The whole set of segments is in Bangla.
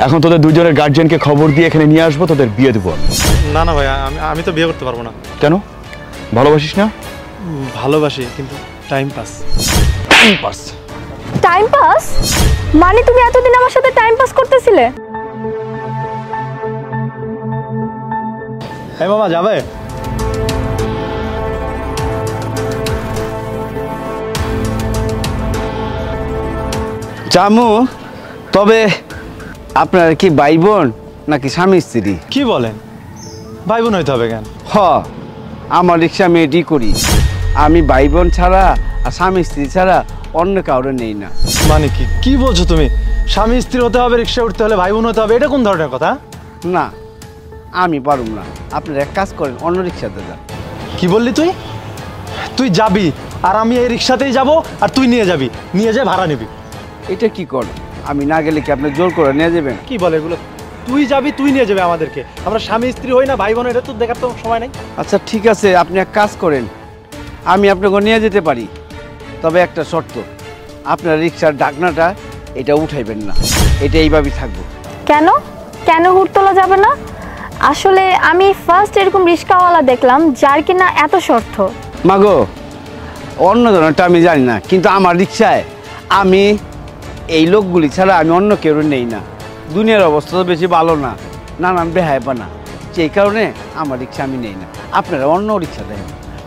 এখন তোদের দুজনের গার্জিয়ানকে খবর দিয়ে এখানে নিয়ে আসবো, তোদের বিয়ে দেবো। না না ভাই, আমি তো বিয়ে করতে পারবো না। কেন? ভালোবাসিস না? ভালোবাসি, কিন্তু time pass. Time pass? Time pass মানে তুমি এতদিন আমার সাথে টাইম পাস করতেছিলে? হ্যাঁ মামা, যাবে? জামু, তবে আপনার কি ভাই বোন নাকি স্বামী স্ত্রী? কি বলেন, ভাই বোন হইতে হবে কেন? আমার রিক্সা আমি এটি করি, আমি ভাই বোন ছাড়া আর স্বামী স্ত্রী ছাড়া অন্য কাউরে নেই না। মানে কি বলছো তুমি? স্বামী স্ত্রী হতে হবে, রিক্সা উঠতে হলে ভাই বোন হতে হবে, এটা কোন ধরনের কথা? না, আমি পারুম না। আপনারা এক কাজ করেন, অন্য রিক্সাতে যান। কি বললি তুই? তুই যাবি আর আমি এই রিক্সাতেই যাব, আর তুই নিয়ে যাবি, নিয়ে যায় ভাড়া নিবি। এটা কি করেন? আমি না গেলে কি আপনি জোর করে নিয়ে যাবেন? কি বলে এগুলো? তুই যাবি, তুই নিয়ে যাবে আমাদেরকে। আমরা স্বামী স্ত্রী হই না, ভাই বোন, এটা তো দেখার তো সময় নাই। আচ্ছা ঠিক আছে, আপনি এক কাজ করেন, আমি আপনাকে নিয়ে যেতে পারি, তবে একটা শর্ত, আপনার রিক্সার ঢাকনাটা এটা উঠাইবেন না, এটা এইভাবেই থাকবো। কেন কেন হুট তোলা যাবে না? আসলে আমি ফার্স্ট এরকম রিক্সাওয়ালা দেখলাম যার কিনা এত শর্ত। মাগো, অন্য ধরনেরটা আমি জানি না, কিন্তু আমার রিক্সায় আমি এই লোকগুলি ছাড়া আমি অন্য কেউ নেই না। দুনিয়ার অবস্থা তো বেশি ভালো না, নানান বেহায়পানা, সেই কারণে আমার রিক্সা আমি নেই না। আপনারা অন্য রিক্সা দেন।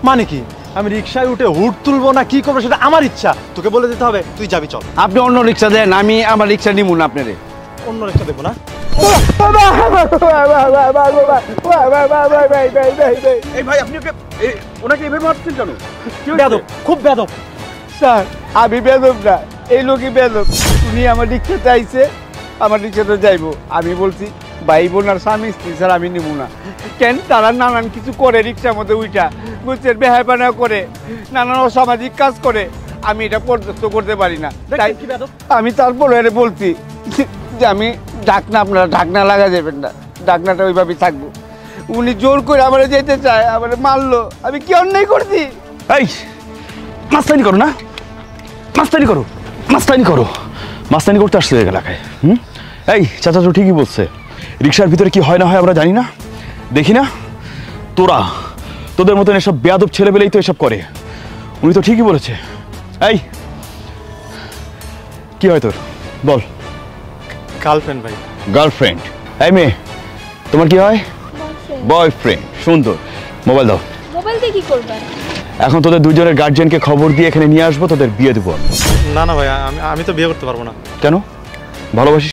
মানে কি, আমি রিক্সায় উঠে হুট তুলবো না কি করবো সেটা আমার ইচ্ছা, তোকে বলে দিতে হবে? তুই যাবি, চল। আপনি অন্য রিক্সা দেন, আমি আমার রিক্সা নিব না। আপনারে অন্য রিক্সা দেবো না? এই ভাই, আপনি ওনাকে এভাবে মারছেন কেন? বেয়াদব, খুব বেয়াদব। স্যার, আমি বেদব না, এই লোকই বেদব। উনি আমার রিক্সাতে আইছে, আমার রিক্সাতে যাইবো। আমি বলছি ভাই বোন আর স্বামী স্ত্রী স্যার আমি নিব না। কেন? তারা নানান কিছু করে, রিক্সার মধ্যে উইটা বুঝছেন, বেহায়পানা করে, নানান অসামাজিক কাজ করে, আমি এটা পর্যস্ত করতে পারি না। তাই আমি তারপরে এর বলছি যে আমি ঢাকনা, আপনারা ঢাকনা লাগা যাবেন না, ঢাকনাটা ওইভাবেই থাকবো। উনি জোর করে আমার যেতে চায়, আমার মারলো, আমি কি অন্যায় করছি? এই মাস্তানি করো না, মাস্তানি করো, মাস্তানি করো, মাস্তানি করতে আসছে এলাকায়। এই চাচা তো ঠিকই বলছে, রিক্সার ভিতরে কি হয় না হয় আমরা জানি না, দেখি না। তোদের মতন এসব বেয়াদব ছেলেবেলেই তো এসব করে। উনি তো ঠিকই বলেছে। এই কি হয় তোর, বল। গার্লফ্রেন্ড ভাই। গার্লফ্রেন্ড? এই মেয়ে, তোমার কি হয়? বয়ফ্রেন্ড। সুন্দর। মোবাইল দাও। মোবাইল দিয়ে কি করবেন? এখন তোদের দুজনের গার্জিয়ানকে খবর দিয়ে এখানে নিয়ে আসবো, তোদের বিয়ে দেবো। না না ভাই, আমি তো বিয়ে করতে পারবো না। কেন? ভালোবাসিস